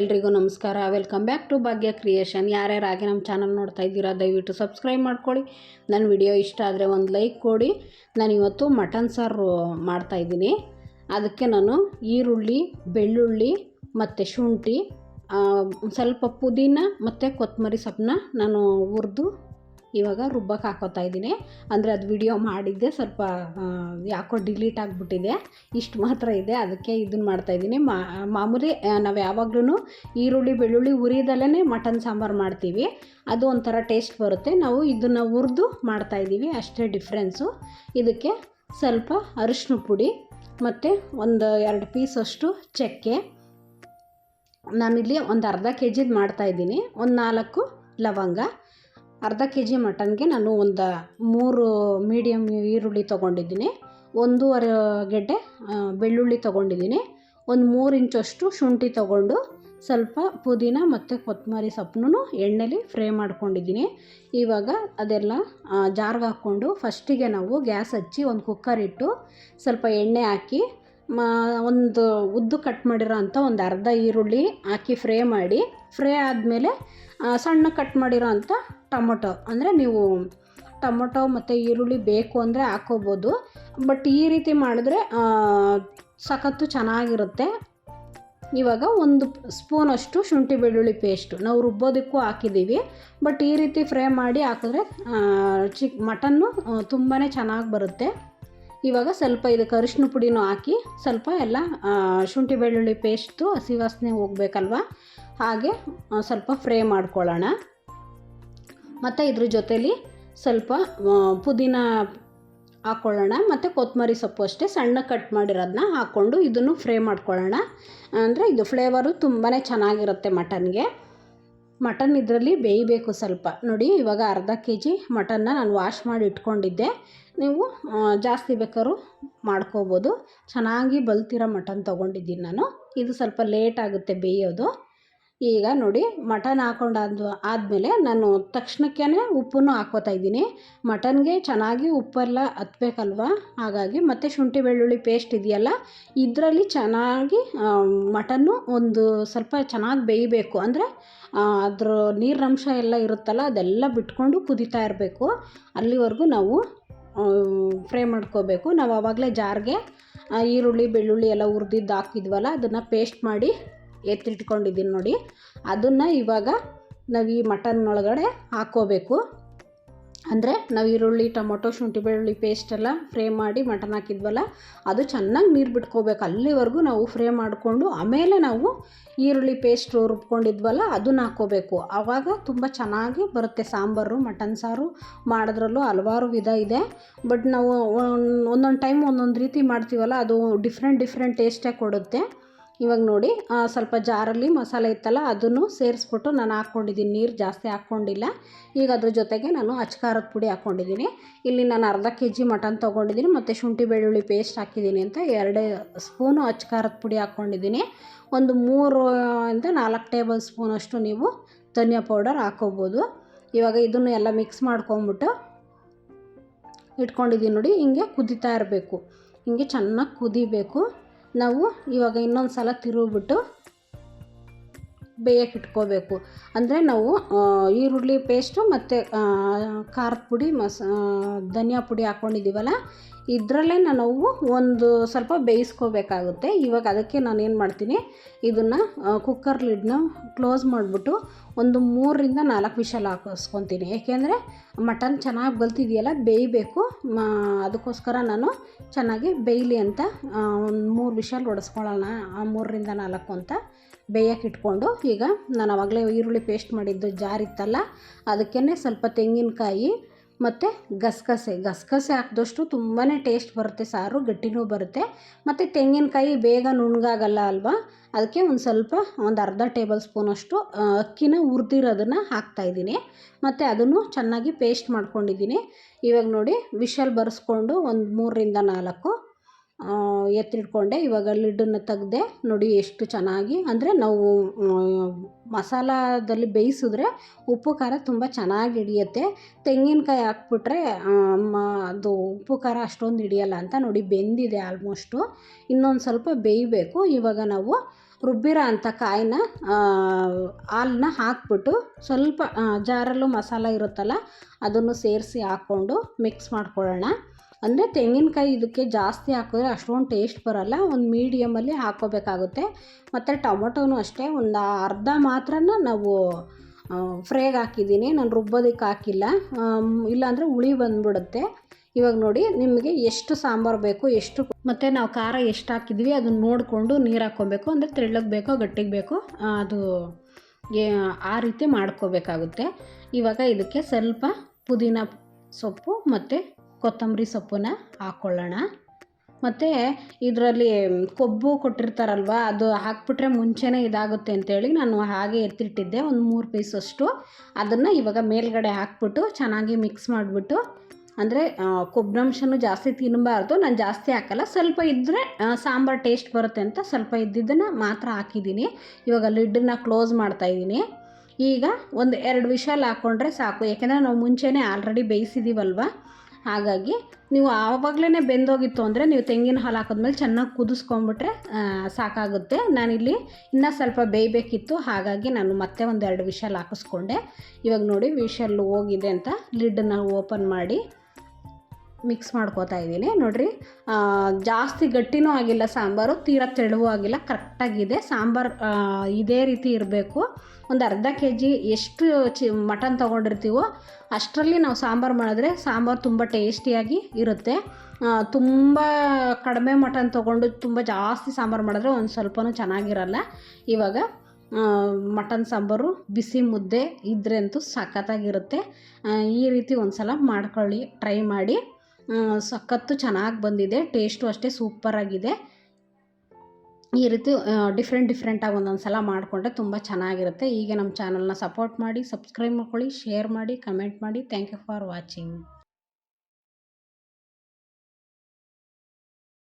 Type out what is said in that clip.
ಎಲ್ರಿಗೂ ನಮಸ್ಕಾರ. Welcome back to Bhagya creation. ಯಾರ್ಯಾರಾಗಿ ನಮ್ಮ ಚಾನಲ್ ನೋಡ್ತಾ ಇದ್ದೀರಾ ದಯವಿಟ್ಟು ಸಬ್ಸ್ಕ್ರೈಬ್ ಮಾಡ್ಕೊಳ್ಳಿ. ನನ್ನ ವಿಡಿಯೋ ಇಷ್ಟ ಆದರೆ ಒಂದು ಲೈಕ್ ಕೊಡಿ. ನಾನಿವತ್ತು ಮಟನ್ ಸಾರು ಮಾಡ್ತಾಯಿದ್ದೀನಿ. ಅದಕ್ಕೆ ನಾನು ಈರುಳ್ಳಿ, ಬೆಳ್ಳುಳ್ಳಿ ಮತ್ತು ಶುಂಠಿ, ಸ್ವಲ್ಪ ಪುದೀನ ಮತ್ತು ಕೊತ್ತಂಬರಿ ಸೊಪ್ಪನ್ನ ನಾನು ಹುರಿದು ಇವಾಗ ರುಬ್ಬಕ್ಕೆ ಹಾಕೋತಾ ಇದ್ದೀನಿ. ಅಂದರೆ ಅದು ವಿಡಿಯೋ ಮಾಡಿದ್ದೆ, ಸ್ವಲ್ಪ ಯಾಕೋ ಡಿಲೀಟ್ ಆಗಿಬಿಟ್ಟಿದೆ. ಇಷ್ಟು ಮಾತ್ರ ಇದೆ, ಅದಕ್ಕೆ ಇದನ್ನು ಮಾಡ್ತಾಯಿದ್ದೀನಿ. ಮಾಮೂಲಿ ನಾವು ಯಾವಾಗ್ಲೂ ಈರುಳ್ಳಿ ಬೆಳ್ಳುಳ್ಳಿ ಹುರಿದಲ್ಲೇ ಮಟನ್ ಸಾಂಬಾರು ಮಾಡ್ತೀವಿ. ಅದು ಒಂಥರ ಟೇಸ್ಟ್ ಬರುತ್ತೆ. ನಾವು ಇದನ್ನು ಹುರಿದು ಮಾಡ್ತಾಯಿದ್ದೀವಿ, ಅಷ್ಟೇ ಡಿಫ್ರೆನ್ಸು. ಇದಕ್ಕೆ ಸ್ವಲ್ಪ ಅರಿಶಿನ ಪುಡಿ ಮತ್ತು ಒಂದು 2 ಪೀಸಷ್ಟು ಚಕ್ಕೆ. ನಾನಿಲ್ಲಿ ಒಂದು ಅರ್ಧ ಕೆ ಜಿದು ಮಾಡ್ತಾಯಿದ್ದೀನಿ. ಒಂದು 4 ಲವಂಗ. ಅರ್ಧ ಕೆ ಜಿ ಮಟನ್ಗೆ ನಾನು ಒಂದು 3 ಮೀಡಿಯಮ್ ಈರುಳ್ಳಿ ತೊಗೊಂಡಿದ್ದೀನಿ. 1.5 ಗೆಡ್ಡೆ ಬೆಳ್ಳುಳ್ಳಿ ತೊಗೊಂಡಿದ್ದೀನಿ. ಒಂದು 3 ಇಂಚಷ್ಟು ಶುಂಠಿ ತೊಗೊಂಡು ಸ್ವಲ್ಪ ಪುದೀನ ಮತ್ತು ಕೊತ್ತಂಬರಿ ಸೊಪ್ಪನ್ನು ಎಣ್ಣೆಲಿ ಫ್ರೈ ಮಾಡ್ಕೊಂಡಿದ್ದೀನಿ. ಇವಾಗ ಅದೆಲ್ಲ ಜಾರ್ಗೆ ಹಾಕ್ಕೊಂಡು ಫಸ್ಟಿಗೆ ನಾವು ಗ್ಯಾಸ್ ಹಚ್ಚಿ ಒಂದು ಕುಕ್ಕರ್ ಇಟ್ಟು ಸ್ವಲ್ಪ ಎಣ್ಣೆ ಹಾಕಿ ಒಂದು ಉದ್ದು ಕಟ್ ಮಾಡಿರೋ ಅಂಥ ಒಂದು ಅರ್ಧ ಈರುಳ್ಳಿ ಹಾಕಿ ಫ್ರೈ ಆದಮೇಲೆ ಸಣ್ಣ ಕಟ್ ಮಾಡಿರೋ ಅಂಥ ಟೊಮೊಟೊ, ಅಂದರೆ ನೀವು ಟೊಮೊಟೊ ಮತ್ತು ಈರುಳ್ಳಿ ಬೇಕು ಅಂದರೆ ಹಾಕ್ಕೋಬೋದು. ಬಟ್ ಈ ರೀತಿ ಮಾಡಿದ್ರೆ ಸಖತ್ತು ಚೆನ್ನಾಗಿರುತ್ತೆ. ಇವಾಗ 1 ಸ್ಪೂನಷ್ಟು ಶುಂಠಿ ಬೆಳ್ಳುಳ್ಳಿ ಪೇಸ್ಟು ನಾವು ರುಬ್ಬೋದಕ್ಕೂ ಹಾಕಿದ್ದೀವಿ. ಬಟ್ ಈ ರೀತಿ ಫ್ರೈ ಮಾಡಿ ಹಾಕಿದ್ರೆ ಮಟನ್ನು ತುಂಬಾ ಚೆನ್ನಾಗಿ ಬರುತ್ತೆ. ಇವಾಗ ಸ್ವಲ್ಪ ಇದಕ್ಕೆ ಅರಿಶಿನ ಪುಡಿನೂ ಹಾಕಿ ಸ್ವಲ್ಪ ಎಲ್ಲ ಶುಂಠಿ ಬೆಳ್ಳುಳ್ಳಿ ಪೇಸ್ಟು ಹಸಿ ವಾಸನೆ ಹೋಗಬೇಕಲ್ವ, ಹಾಗೆ ಸ್ವಲ್ಪ ಫ್ರೈ ಮಾಡ್ಕೊಳ್ಳೋಣ. ಮತ್ತು ಇದ್ರ ಜೊತೇಲಿ ಸ್ವಲ್ಪ ಪುದೀನ ಹಾಕ್ಕೊಳ್ಳೋಣ ಮತ್ತು ಕೊತ್ತಂಬರಿ ಸೊಪ್ಪು ಅಷ್ಟೇ ಸಣ್ಣ ಕಟ್ ಮಾಡಿರೋದನ್ನ ಹಾಕ್ಕೊಂಡು ಇದನ್ನು ಫ್ರೈ ಮಾಡ್ಕೊಳ್ಳೋಣ. ಅಂದರೆ ಇದು ಫ್ಲೇವರು ತುಂಬಾ ಚೆನ್ನಾಗಿರುತ್ತೆ ಮಟನ್ಗೆ. ಮಟನ್ ಇದರಲ್ಲಿ ಬೇಯಬೇಕು ಸ್ವಲ್ಪ. ನೋಡಿ, ಇವಾಗ ಅರ್ಧ ಕೆ ಜಿ ಮಟನ್ನ ನಾನು ವಾಶ್ ಮಾಡಿ ಇಟ್ಕೊಂಡಿದ್ದೆ. ನೀವು ಜಾಸ್ತಿ ಬೇಕಾದ್ರೂ ಮಾಡ್ಕೋಬೋದು. ಚೆನ್ನಾಗಿ ಬಲ್ತಿರೋ ಮಟನ್ ತೊಗೊಂಡಿದ್ದೀನಿ ನಾನು. ಇದು ಸ್ವಲ್ಪ ಲೇಟ್ ಆಗುತ್ತೆ ಬೇಯೋದು. ಈಗ ನೋಡಿ, ಮಟನ್ ಆದಮೇಲೆ ನಾನು ತಕ್ಷಣಕ್ಕೇ ಉಪ್ಪನ್ನು ಹಾಕ್ಕೋತಾ ಇದ್ದೀನಿ. ಮಟನ್ಗೆ ಚೆನ್ನಾಗಿ ಉಪ್ಪೆಲ್ಲ ಹತ್ಬೇಕಲ್ವ, ಹಾಗಾಗಿ. ಮತ್ತು ಶುಂಠಿ ಬೆಳ್ಳುಳ್ಳಿ ಪೇಸ್ಟ್ ಇದೆಯಲ್ಲ, ಇದರಲ್ಲಿ ಚೆನ್ನಾಗಿ ಮಟನ್ನು ಒಂದು ಸ್ವಲ್ಪ ಚೆನ್ನಾಗಿ ಬೇಯಬೇಕು. ಅಂದರೆ ಅದ್ರ ನೀರಿನಂಶ ಎಲ್ಲ ಇರುತ್ತಲ್ಲ, ಅದೆಲ್ಲ ಬಿಟ್ಕೊಂಡು ಕುದೀತಾ ಇರಬೇಕು. ಅಲ್ಲಿವರೆಗೂ ನಾವು ಫ್ರೈ ಮಾಡ್ಕೋಬೇಕು. ನಾವು ಆವಾಗಲೇ ಜಾರ್ಗೆ ಈರುಳ್ಳಿ ಬೆಳ್ಳುಳ್ಳಿ ಎಲ್ಲ ಹುರಿದಿದ್ದು ಹಾಕಿದ್ವಲ್ಲ, ಅದನ್ನು ಪೇಸ್ಟ್ ಮಾಡಿ ಎತ್ತಿಟ್ಕೊಂಡಿದ್ದೀನಿ ನೋಡಿ. ಅದನ್ನು ಇವಾಗ ನಾವು ಈ ಮಟನ್ ಒಳಗಡೆ ಹಾಕ್ಕೋಬೇಕು. ಅಂದರೆ ನಾವು ಈರುಳ್ಳಿ ಟೊಮೊಟೊ ಶುಂಠಿ ಬೆಳ್ಳುಳ್ಳಿ ಪೇಸ್ಟೆಲ್ಲ ಫ್ರೈ ಮಾಡಿ ಮಟನ್ ಹಾಕಿದ್ವಲ್ಲ, ಅದು ಚೆನ್ನಾಗಿ ನೀರು ಬಿಟ್ಕೋಬೇಕು. ಅಲ್ಲಿವರೆಗೂ ನಾವು ಫ್ರೈ ಮಾಡಿಕೊಂಡು ಆಮೇಲೆ ನಾವು ಈರುಳ್ಳಿ ಪೇಸ್ಟ್ ರುಬ್ಕೊಂಡಿದ್ವಲ್ಲ ಅದನ್ನು ಹಾಕ್ಕೋಬೇಕು. ಆವಾಗ ತುಂಬ ಚೆನ್ನಾಗಿ ಬರುತ್ತೆ ಸಾಂಬಾರು. ಮಟನ್ ಸಾರು ಮಾಡೋದ್ರಲ್ಲೂ ಹಲವಾರು ವಿಧ ಇದೆ. ಬಟ್ ನಾವು ಒಂದೊಂದು ಟೈಮ್ ಒಂದೊಂದು ರೀತಿ ಮಾಡ್ತೀವಲ್ಲ, ಅದು ಡಿಫ್ರೆಂಟ್ ಟೇಸ್ಟೇ ಕೊಡುತ್ತೆ. ಇವಾಗ ನೋಡಿ, ಸ್ವಲ್ಪ ಜಾರಲ್ಲಿ ಮಸಾಲೆ ಇತ್ತಲ್ಲ ಅದನ್ನು ಸೇರಿಸ್ಬಿಟ್ಟು ನಾನು ಹಾಕ್ಕೊಂಡಿದ್ದೀನಿ. ನೀರು ಜಾಸ್ತಿ ಹಾಕ್ಕೊಂಡಿಲ್ಲ. ಈಗ ಅದ್ರ ಜೊತೆಗೆ ನಾನು ಅಚ್ಕಾರದ ಪುಡಿ ಹಾಕ್ಕೊಂಡಿದ್ದೀನಿ. ಇಲ್ಲಿ ನಾನು ಅರ್ಧ ಕೆ ಜಿ ಮಟನ್ ತೊಗೊಂಡಿದ್ದೀನಿ ಮತ್ತು ಶುಂಠಿ ಬೆಳ್ಳುಳ್ಳಿ ಪೇಸ್ಟ್ ಹಾಕಿದ್ದೀನಿ ಅಂತ 2 ಸ್ಪೂನು ಅಚ್ಕಾರದ ಪುಡಿ ಹಾಕ್ಕೊಂಡಿದ್ದೀನಿ. ಒಂದು 3-4 ಟೇಬಲ್ ಸ್ಪೂನಷ್ಟು ನೀವು ಧನಿಯಾ ಪೌಡರ್ ಹಾಕ್ಕೋಬೋದು. ಇವಾಗ ಇದನ್ನು ಎಲ್ಲ ಮಿಕ್ಸ್ ಮಾಡ್ಕೊಂಬಿಟ್ಟು ಇಟ್ಕೊಂಡಿದ್ದೀನಿ ನೋಡಿ. ಹಿಂಗೆ ಕುದೀತಾ ಇರಬೇಕು, ಹಿಂಗೆ ಚೆನ್ನಾಗಿ ಕುದಿಬೇಕು. ನಾವು ಇವಾಗ ಇನ್ನೊಂದು ಸಲ ತಿರುಗಿಬಿಟ್ಟು ಬೇಯಕ್ಕೆ ಇಟ್ಕೋಬೇಕು. ಅಂದರೆ ನಾವು ಈರುಳ್ಳಿ ಪೇಸ್ಟು ಮತ್ತು ಖಾರದ ಪುಡಿ ಧನಿಯಾ ಪುಡಿ ಹಾಕ್ಕೊಂಡಿದ್ದೀವಲ್ಲ, ಇದರಲ್ಲೇ ನಾವು ಒಂದು ಸ್ವಲ್ಪ ಬೇಯಿಸ್ಕೋಬೇಕಾಗುತ್ತೆ. ಇವಾಗ ಅದಕ್ಕೆ ನಾನೇನು ಮಾಡ್ತೀನಿ, ಇದನ್ನು ಕುಕ್ಕರ್ ಲಿಡ್ನ ಕ್ಲೋಸ್ ಮಾಡಿಬಿಟ್ಟು ಒಂದು 3-4 ವಿಷಲ್ ಹಾಕಿಸ್ಕೊತೀನಿ. ಏಕೆಂದರೆ ಮಟನ್ ಚೆನ್ನಾಗಿ ಬಲ್ತಿದೆಯಲ್ಲ, ಬೇಯಬೇಕು. ಅದಕ್ಕೋಸ್ಕರ ನಾನು ಚೆನ್ನಾಗಿ ಬೇಯಲಿ ಅಂತ ಒಂದು 3 ವಿಷಲ್ ಹೊಡೆಸ್ಕೊಳ್ಳೋಣ, 3-4 ಅಂತ ಬೇಯಕ್ಕೆ ಇಟ್ಕೊಂಡು. ಈಗ ನಾನು ಆವಾಗಲೇ ಈರುಳ್ಳಿ ಪೇಸ್ಟ್ ಮಾಡಿದ್ದು ಜಾರಿತ್ತಲ್ಲ, ಅದಕ್ಕೇ ಸ್ವಲ್ಪ ತೆಂಗಿನಕಾಯಿ ಮತ್ತು ಗಸಗಸೆ ಹಾಕಿದಷ್ಟು ತುಂಬಾ ಟೇಸ್ಟ್ ಬರುತ್ತೆ ಸಾರು, ಗಟ್ಟಿನೂ ಬರುತ್ತೆ. ಮತ್ತು ತೆಂಗಿನಕಾಯಿ ಬೇಗ ನುಣ್ಣಗಾಗಲ್ಲ ಅಲ್ವಾ, ಅದಕ್ಕೆ ಒಂದು ಅರ್ಧ ಟೇಬಲ್ ಸ್ಪೂನಷ್ಟು ಅಕ್ಕಿನ ಹುರಿದಿರೋದನ್ನು ಹಾಕ್ತಾಯಿದ್ದೀನಿ. ಮತ್ತು ಅದನ್ನು ಚೆನ್ನಾಗಿ ಪೇಸ್ಟ್ ಮಾಡ್ಕೊಂಡಿದ್ದೀನಿ. ಇವಾಗ ನೋಡಿ, ವಿಷಲ್ ಬರೆಸ್ಕೊಂಡು ಒಂದು 3-4 ಎತ್ತಿಟ್ಕೊಂಡೆ. ಇವಾಗ ಲಿಡ್ಡನ್ನು ತೆಗ್ದೆ. ನೋಡಿ ಎಷ್ಟು ಚೆನ್ನಾಗಿ, ಅಂದರೆ ನಾವು ಮಸಾಲದಲ್ಲಿ ಬೇಯಿಸಿದ್ರೆ ಉಪ್ಪು ಖಾರ ತುಂಬ ಚೆನ್ನಾಗಿ ಹಿಡಿಯುತ್ತೆ. ತೆಂಗಿನಕಾಯಿ ಹಾಕ್ಬಿಟ್ರೆ ಅದು ಉಪ್ಪು ಖಾರ ಅಷ್ಟೊಂದು ಹಿಡಿಯಲ್ಲ ಅಂತ. ನೋಡಿ ಬೆಂದಿದೆ ಆಲ್ಮೋಸ್ಟು, ಇನ್ನೊಂದು ಸ್ವಲ್ಪ ಬೇಯಬೇಕು. ಇವಾಗ ನಾವು ರುಬ್ಬಿರೋ ಅಂಥ ಕಾಯಿನ ಹಾಲನ್ನ ಹಾಕ್ಬಿಟ್ಟು ಸ್ವಲ್ಪ ಜಾರಲ್ಲೂ ಮಸಾಲ ಇರುತ್ತಲ್ಲ ಅದನ್ನು ಸೇರಿಸಿ ಹಾಕ್ಕೊಂಡು ಮಿಕ್ಸ್ ಮಾಡ್ಕೊಳ್ಳೋಣ. ಅಂದರೆ ತೆಂಗಿನಕಾಯಿ ಇದಕ್ಕೆ ಜಾಸ್ತಿ ಹಾಕಿದ್ರೆ ಅಷ್ಟೊಂದು ಟೇಸ್ಟ್ ಬರೋಲ್ಲ, ಒಂದು ಮೀಡಿಯಮಲ್ಲಿ ಹಾಕ್ಕೋಬೇಕಾಗುತ್ತೆ. ಮತ್ತು ಟೊಮೊಟೊನೂ ಅಷ್ಟೇ, ಒಂದು ಅರ್ಧ ಮಾತ್ರ ನಾವು ಫ್ರೈಗೆ ಹಾಕಿದ್ದೀನಿ, ನಾನು ರುಬ್ಬೋದಕ್ಕೆ ಹಾಕಿಲ್ಲ, ಇಲ್ಲಾಂದರೆ ಹುಳಿ ಬಂದುಬಿಡುತ್ತೆ. ಇವಾಗ ನೋಡಿ ನಿಮಗೆ ಎಷ್ಟು ಸಾಂಬಾರು ಬೇಕು, ಎಷ್ಟು ಮತ್ತು ನಾವು ಖಾರ ಎಷ್ಟು ಹಾಕಿದ್ವಿ ಅದನ್ನು ನೋಡಿಕೊಂಡು ನೀರು ಹಾಕ್ಕೊಬೇಕು. ಅಂದರೆ ತೆಳ್ಳಗೆ ಬೇಕೋ ಗಟ್ಟಿಗೆ ಬೇಕೋ ಅದು ಆ ರೀತಿ ಮಾಡ್ಕೋಬೇಕಾಗುತ್ತೆ. ಇವಾಗ ಇದಕ್ಕೆ ಸ್ವಲ್ಪ ಪುದೀನ ಸೊಪ್ಪು ಮತ್ತು ಕೊತ್ತಂಬರಿ ಸೊಪ್ಪನ್ನ ಹಾಕ್ಕೊಳ್ಳೋಣ. ಮತ್ತು ಇದರಲ್ಲಿ ಕೊಬ್ಬು ಕೊಟ್ಟಿರ್ತಾರಲ್ವ, ಅದು ಹಾಕ್ಬಿಟ್ರೆ ಮುಂಚೆನೇ ಇದಾಗುತ್ತೆ ಅಂತೇಳಿ ನಾನು ಹಾಗೆ ಎತ್ತಿಟ್ಟಿದ್ದೆ ಒಂದು 3 ಪೀಸಷ್ಟು. ಅದನ್ನು ಇವಾಗ ಮೇಲ್ಗಡೆ ಹಾಕ್ಬಿಟ್ಟು ಚೆನ್ನಾಗಿ ಮಿಕ್ಸ್ ಮಾಡಿಬಿಟ್ಟು, ಅಂದರೆ ಕೊಬ್ಬಿನಂಶನೂ ಜಾಸ್ತಿ ತಿನ್ನಬಾರ್ದು, ನಾನು ಜಾಸ್ತಿ ಹಾಕಲ್ಲ, ಸ್ವಲ್ಪ ಇದ್ದರೆ ಸಾಂಬಾರು ಟೇಸ್ಟ್ ಬರುತ್ತೆ ಅಂತ ಸ್ವಲ್ಪ ಇದ್ದಿದ್ದನ್ನು ಮಾತ್ರ ಹಾಕಿದ್ದೀನಿ. ಇವಾಗ ಲಿಡ್ಡನ್ನ ಕ್ಲೋಸ್ ಮಾಡ್ತಾಯಿದ್ದೀನಿ. ಈಗ ಒಂದು 2 ವಿಷಲ್ ಹಾಕ್ಕೊಂಡ್ರೆ ಸಾಕು, ಯಾಕೆಂದರೆ ನಾವು ಮುಂಚೆನೇ ಆಲ್ರೆಡಿ ಬೇಯಿಸಿದ್ದೀವಲ್ವ. ಹಾಗಾಗಿ ನೀವು ಆವಾಗಲೇ ಬೆಂದೋಗಿತ್ತು ಅಂದರೆ ನೀವು ತೆಂಗಿನ ಹಾಲು ಹಾಕಿದ್ಮೇಲೆ ಚೆನ್ನಾಗಿ ಕುದಿಸ್ಕೊಂಬಿಟ್ರೆ ಸಾಕಾಗುತ್ತೆ. ನಾನಿಲ್ಲಿ ಇನ್ನೂ ಸ್ವಲ್ಪ ಬೇಯಬೇಕಿತ್ತು, ಹಾಗಾಗಿ ನಾನು ಮತ್ತೆ ಒಂದು 2 ವಿಷಲ್ ಹಾಕಿಸ್ಕೊಂಡೆ. ಇವಾಗ ನೋಡಿ ವಿಷಲ್ ಹೋಗಿದೆ ಅಂತ ಲಿಡ್ಡನ್ನ ಓಪನ್ ಮಾಡಿ ಮಿಕ್ಸ್ ಮಾಡ್ಕೋತಾ ಇದ್ದೀನಿ. ನೋಡಿರಿ, ಜಾಸ್ತಿ ಗಟ್ಟಿನೂ ಆಗಿಲ್ಲ ಸಾಂಬಾರು, ತೀರಾ ತೆಳುವೂ ಆಗಿಲ್ಲ, ಕರೆಕ್ಟಾಗಿದೆ ಸಾಂಬಾರು. ಇದೇ ರೀತಿ ಇರಬೇಕು. ಒಂದು ಅರ್ಧ kg ಎಷ್ಟು ಮಟನ್ ತೊಗೊಂಡಿರ್ತೀವೋ ಅಷ್ಟರಲ್ಲಿ ನಾವು ಸಾಂಬಾರು ಮಾಡಿದ್ರೆ ಸಾಂಬಾರು ತುಂಬ ಟೇಸ್ಟಿಯಾಗಿ ಇರುತ್ತೆ. ತುಂಬ ಕಡಿಮೆ ಮಟನ್ ತೊಗೊಂಡು ತುಂಬ ಜಾಸ್ತಿ ಸಾಂಬಾರು ಮಾಡಿದ್ರೆ ಒಂದು ಸ್ವಲ್ಪನೂ ಚೆನ್ನಾಗಿರಲ್ಲ. ಇವಾಗ ಮಟನ್ ಸಾಂಬಾರು ಬಿಸಿ ಮುದ್ದೆ ಇದ್ರೆ ಅಂತೂ ಸಖತ್ತಾಗಿರುತ್ತೆ. ಈ ರೀತಿ ಒಂದು ಸಲ ಮಾಡ್ಕೊಳ್ಳಿ, ಟ್ರೈ ಮಾಡಿ. ಸಖತ್ತು ಚೆನ್ನಾಗಿ ಬಂದಿದೆ, ಟೇಸ್ಟು ಅಷ್ಟೇ ಸೂಪರಾಗಿದೆ. ಈ ರೀತಿ ಡಿಫ್ರೆಂಟಾಗಿ ಒಂದೊಂದು ಸಲ ಮಾಡಿಕೊಂಡ್ರೆ ತುಂಬ ಚೆನ್ನಾಗಿರುತ್ತೆ. ಹೀಗೆ ನಮ್ಮ ಚಾನಲ್ನ ಸಪೋರ್ಟ್ ಮಾಡಿ, ಸಬ್ಸ್ಕ್ರೈಬ್ ಮಾಡ್ಕೊಳ್ಳಿ, ಶೇರ್ ಮಾಡಿ, ಕಮೆಂಟ್ ಮಾಡಿ. Thank you for watching.